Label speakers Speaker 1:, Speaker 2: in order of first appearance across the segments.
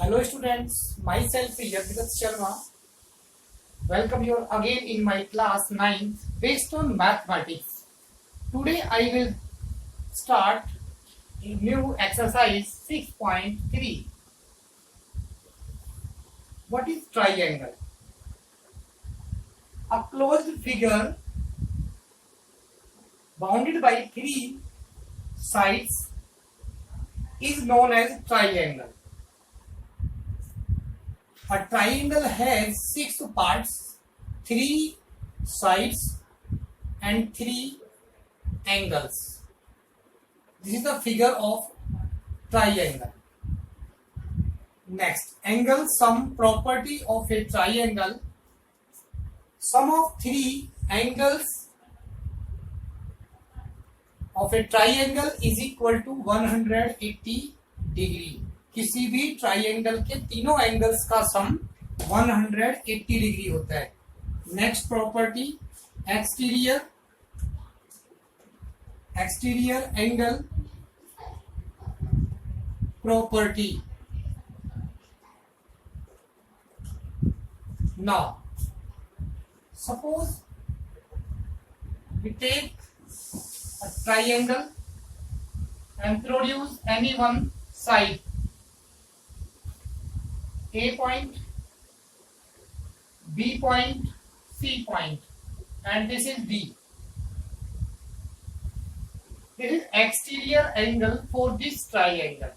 Speaker 1: Hello students, myself Yadvigat Sharma. Welcome you again in my class 9 based on mathematics. Today I will start a new exercise 6.3. What is triangle? A closed figure bounded by three sides is known as triangle. A triangle has six parts, three sides and three angles. This is the figure of triangle. Next, angle sum property of a triangle. Sum of three angles of a triangle is equal to 180 degree. किसी भी triangle के तीनों angles का सम 180 degree होता है. Next property exterior angle property. Now suppose we take a triangle and produce any one side, A point, B point, C point, and this is D. This is exterior angle for this triangle.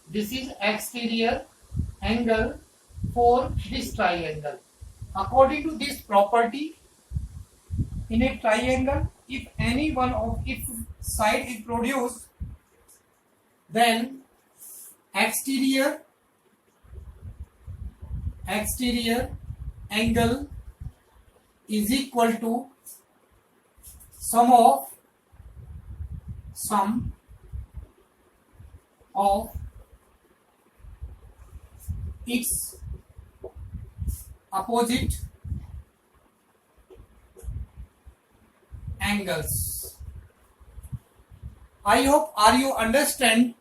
Speaker 1: This is exterior angle for this triangle. According to this property, in a triangle, if any one of its side is produced, then exterior angle is equal to sum of its opposite angles. I hope you understand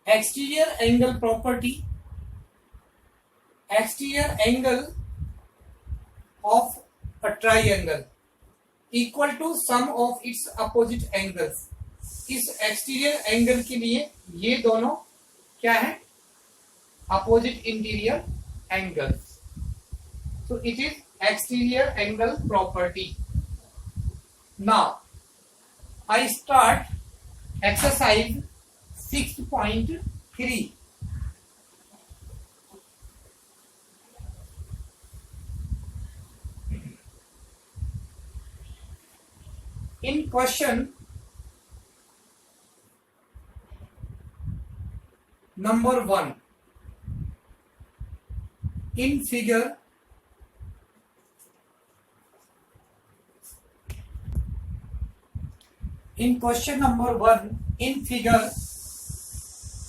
Speaker 1: exterior angle property. Exterior angle of a triangle equal to sum of its opposite angles. इस exterior angle के लिए ये दोनों क्या है? Opposite interior angles. So it is exterior angle property. Now I start exercise 6.3. In question number 1, in figure in question number 1, in figure,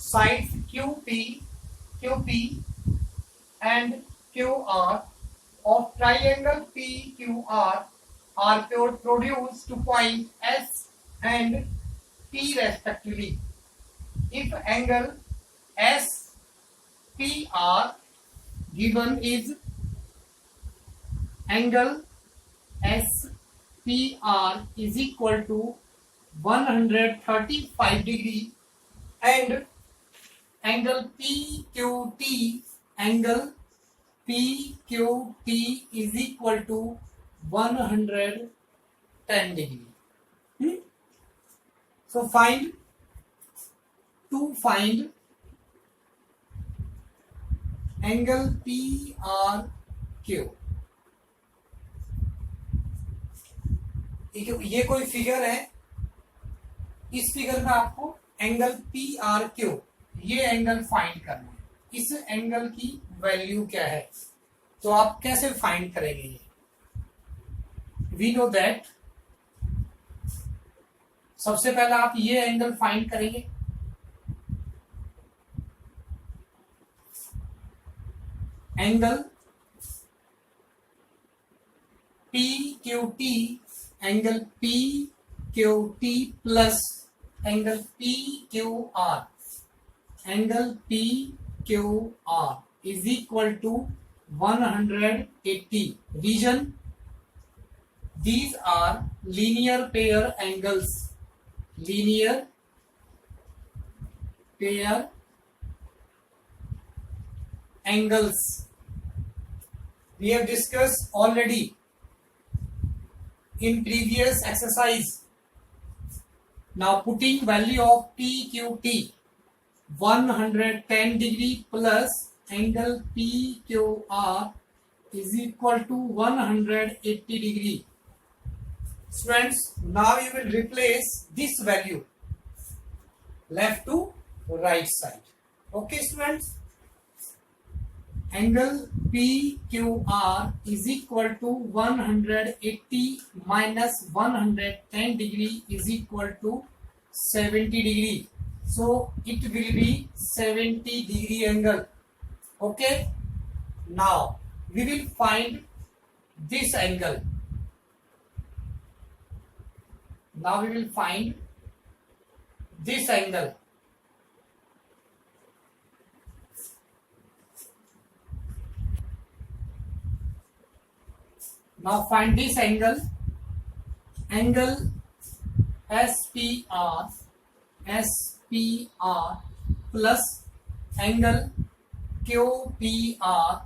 Speaker 1: sides QP and QR of triangle PQR are produced to point S and P respectively. If angle SPR given is angle SPR is equal to 135 degree and angle PQT is equal to 110 degree. So find angle PRQ. ये कोई figure है, इस figure में आपको angle PRQ ये angle find करना है. इस एंगल की वैल्यू क्या है, तो आप कैसे फाइंड करेंगे ये? वी नो दैट सबसे पहले आप ये एंगल फाइंड करेंगे. Angle PQT angle PQT plus angle PQR angle PQR is equal to 180. Reason, these are linear pair angles. Linear pair angles. We have discussed already in previous exercise. Now putting value of PQT 110 degree plus angle PQR is equal to 180 degree. Students, now you will replace this value left to right side. Okay students, angle PQR is equal to 180 minus 110 degree is equal to 70 degree. So it will be 70 degree angle. Okay. Now we will find this angle. Now we will find this angle. Now find this angle. Angle SPR plus angle QPR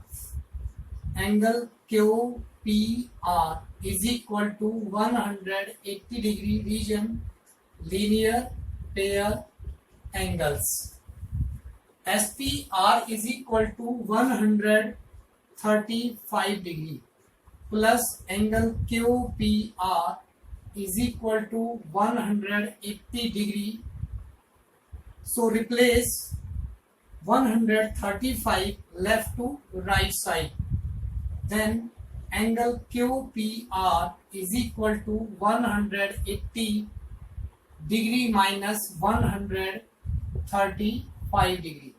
Speaker 1: is equal to 180 degree. Region, linear pair angles. SPR is equal to 135 degree plus angle QPR is equal to 180 degree. So replace 135 left to right side. Then angle QPR is equal to 180 degree minus 135 degree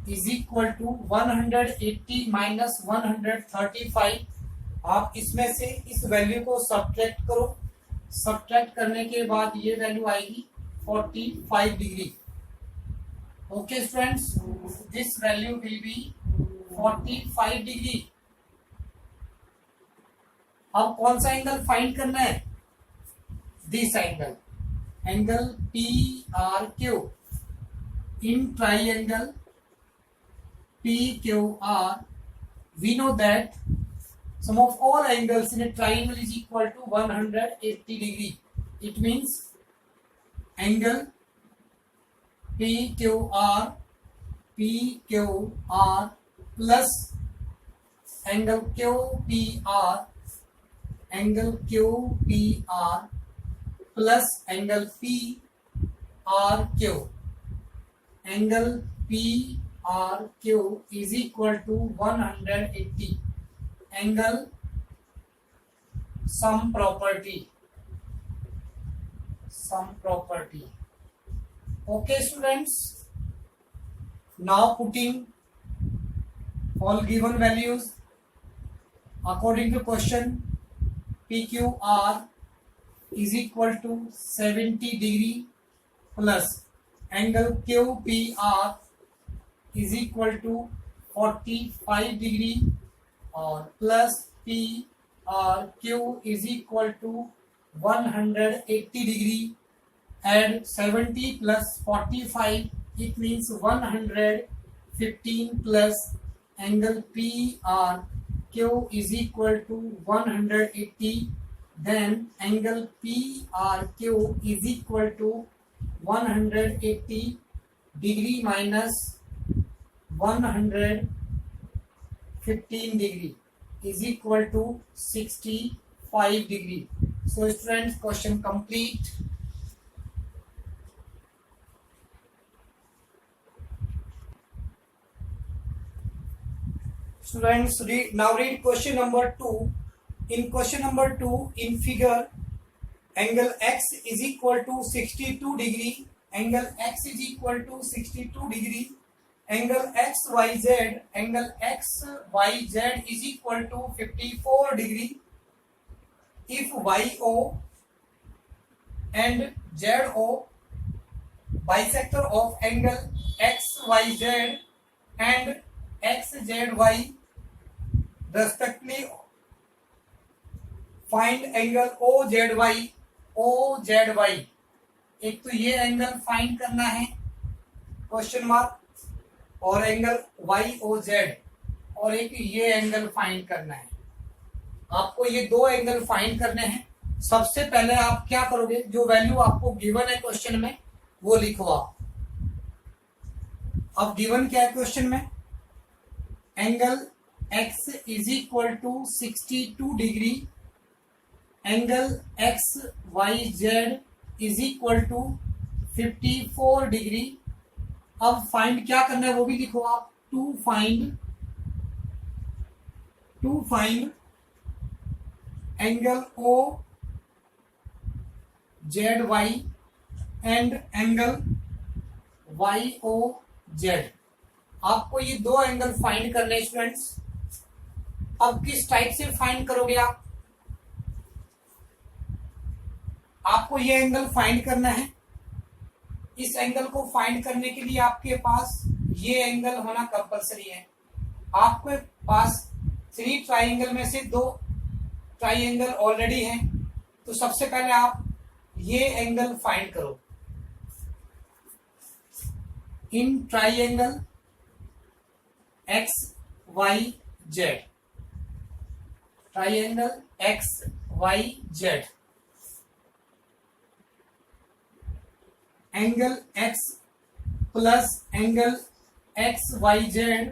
Speaker 1: is equal to 180 minus 135. आप इसमें से इस value को subtract करो. Subtract करने के बाद ये वैल्यू आएगी 45 degree. Okay students, this value will be 45 degree. अब कौन सा एंगल फाइंड करना है? This angle, angle PRQ in triangle PQR. We know that sum of all angles in a triangle is equal to 180 degree. It means angle PQR plus angle QPR plus angle PRQ. Angle PRQ is equal to 180. Angle sum property. Okay students, now putting all given values according to question, PQR is equal to 70 degree plus angle QPR is equal to 45 degree और plus PRQ is equal to 180 degree. Add 70 plus 45, it means 115 plus angle PRQ is equal to 180. Then angle PRQ is equal to 180 degree minus 115 degree is equal to 65 degree. So students, question complete. Students, read question number 2. In question number 2, in figure, angle X is equal to 62 degree. Angle X is equal to 62 degree. Angle XYZ is equal to 54 degree. If YO and ZO bisector of angle X Y Z and X Z Y respectively find angle O Z Y. O Z Y, एक तो ये angle find करना है question mark, और angle Y O Z, और एक ये angle find करना है। आपको ये दो एंगल फाइंड करने हैं। सबसे पहले आप क्या करोगे, जो वैल्यू आपको गिवन है क्वेश्चन में वो लिखो आप। अब गिवन क्या है क्वेश्चन में, angle x is equal to 62 degree, angle X Y Z is equal to 54 degree. अब फाइंड क्या करना है वो भी लिखो आप, to find angle O Z Y and angle Y O Z. आपको ये दो एंगल फाइंड करने हैं स्टूडेंट्स। अब किस टाइप से फाइंड करोगे आप, आपको ये एंगल फाइंड करना है। इस एंगल को फाइंड करने के लिए आपके पास ये एंगल होना कंपलसरी है। आपके पास 3 ट्राइंगल में से 2 ट्राइंगल ऑलरेडी हैं, तो सबसे पहले आप ये एंगल फाइंड करो। In triangle X Y Z, triangle X Y Z, angle x plus angle X Y Z,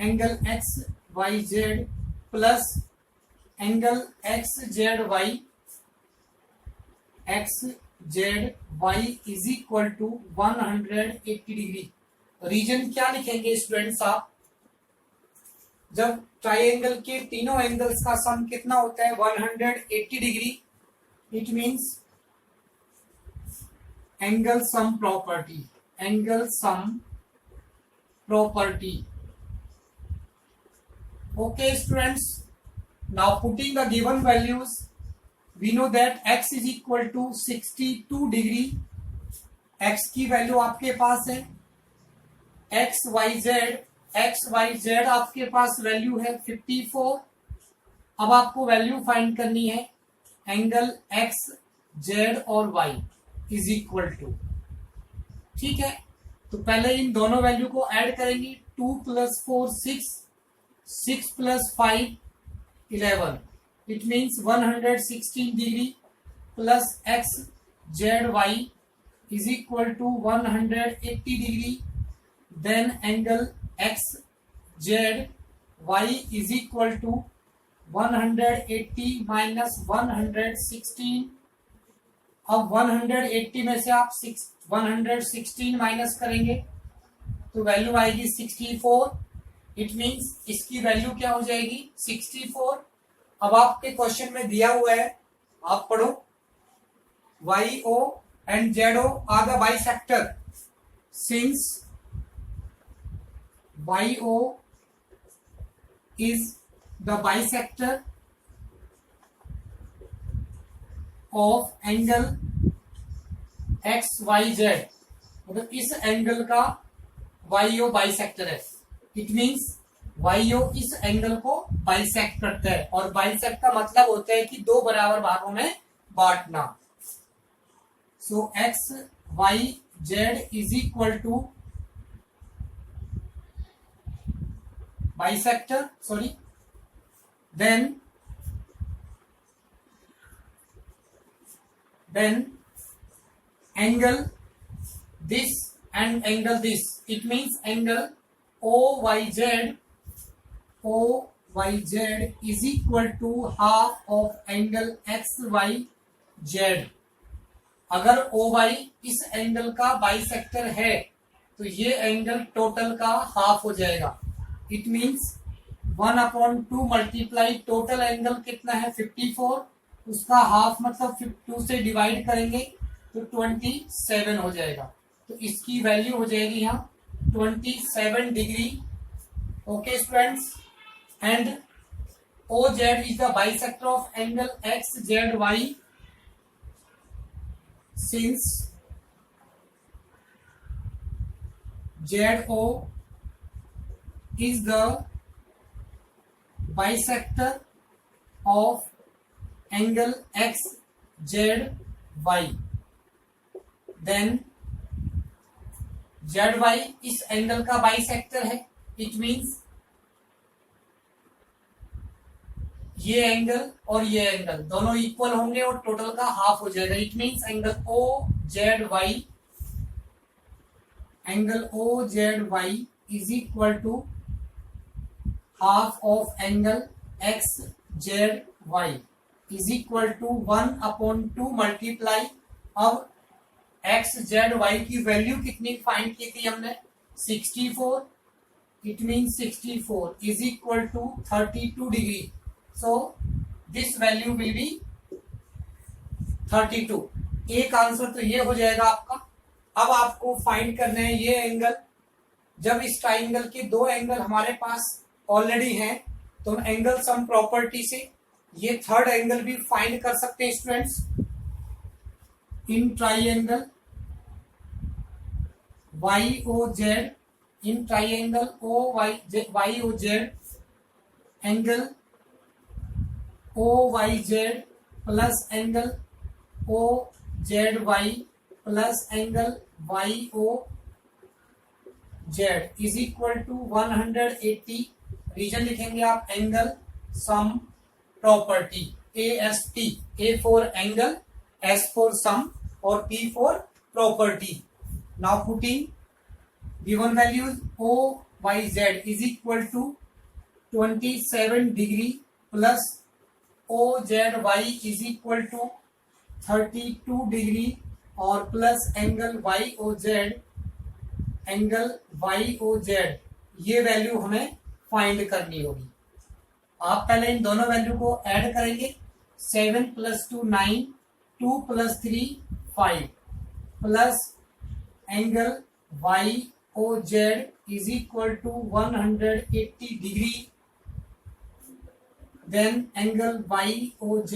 Speaker 1: angle X Y Z plus angle X Z Y, X Z Y is equal to 180 degree. Reason क्या लिखेंगे students आप, जब triangle के तीनों angles का सम कितना होता है 180 degree, it means angle sum property, angle sum property. Okay students, now putting the given values, we know that x is equal to 62 degree, x की वैल्यू आपके पास है, x y z आपके पास वैल्यू है 54। अब आपको वैल्यू फाइंड करनी है angle x z और y इज इक्वल टू, ठीक है। तो पहले इन दोनों वैल्यू को ऐड करेंगे, 2 + 4 6, 6 + 5 11, it means 116 degree plus X Z Y is equal to 180 degree, then angle X Z Y is equal to 180 minus 116। अब 180 में से आप 116 माइनस करेंगे तो वैल्यू आएगी 64। इट मींस इसकी वैल्यू क्या हो जाएगी 64। अब आपके क्वेश्चन में दिया हुआ है, आप पढ़ो, YO and ZO are the bisector. Since YO is the bisector of angle X Y Z, मतलब इस एंगल का वाईओ बाइसेक्टर है, इट मींस वाईओ इस एंगल को बाइसेक्ट करता है, और बाइसेक्ट का मतलब होता है कि दो बराबर भागों में बांटना। So X Y Z is equal to bisector, sorry, then angle this and angle this, it means angle OYZ is equal to half of angle XYZ। अगर OY इस एंगल का बाइसेक्टर है तो ये एंगल टोटल का half हो जाएगा। It means 1/2 multiply total angle कितना है 54, उसका हाफ मतलब 2 से डिवाइड करेंगे तो 27 हो जाएगा। तो इसकी वैल्यू हो जाएगी यहाँ 27 degree. Okay students, and OZ is the bisector of angle XZY since ZO is the bisector of angle XZY. Then ZY इस एंगल का बाइसेक्टर है. इट मीन्स ये एंगल और ये एंगल दोनों इक्वल होंगे और टोटल का हाफ हो जाएगा. It means angle OZY is equal to half of angle XZY is equal to 1/2 multiply. अब XZY की वैल्यू कितनी फाइंड की थी हमने? 64. It means 64 is equal to 32 degree. So this value will be 32. एक आंसर तो ये हो जाएगा आपका. अब आपको फाइंड करना है ये एंगल. जब इस ट्राइंगल के दो एंगल हमारे पास ऑलरेडी हैं तो हम एंगल सम प्रॉपर्टी से ये थर्ड एंगल भी फाइंड कर सकते हैं students. In triangle YOZ, in triangle YOZ angle OYZ plus angle OZY plus angle YOZ is equal to 180. Reason लिखेंगे आप angle sum property ASP. A for angle, S for sum और P for property. Now putting given values OYZ is equal to 27 degree plus OZY is equal to 32 degree और plus angle YOZ ये value हमें find करनी होगी. आप पहले इन दोनों value को ऐड करेंगे. 7 + 2 9, 2 + 3 5 plus angle YOZ is equal to 180 degree. Then angle YOZ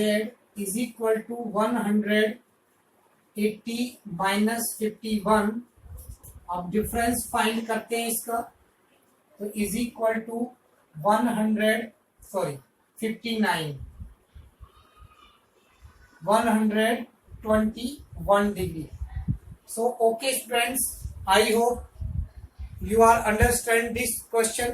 Speaker 1: is equal to 180 minus 51. अब डिफरेंस फाइंड करते हैं इसका. तो is equal to 121 degree. So okay students, I hope you are understand this question.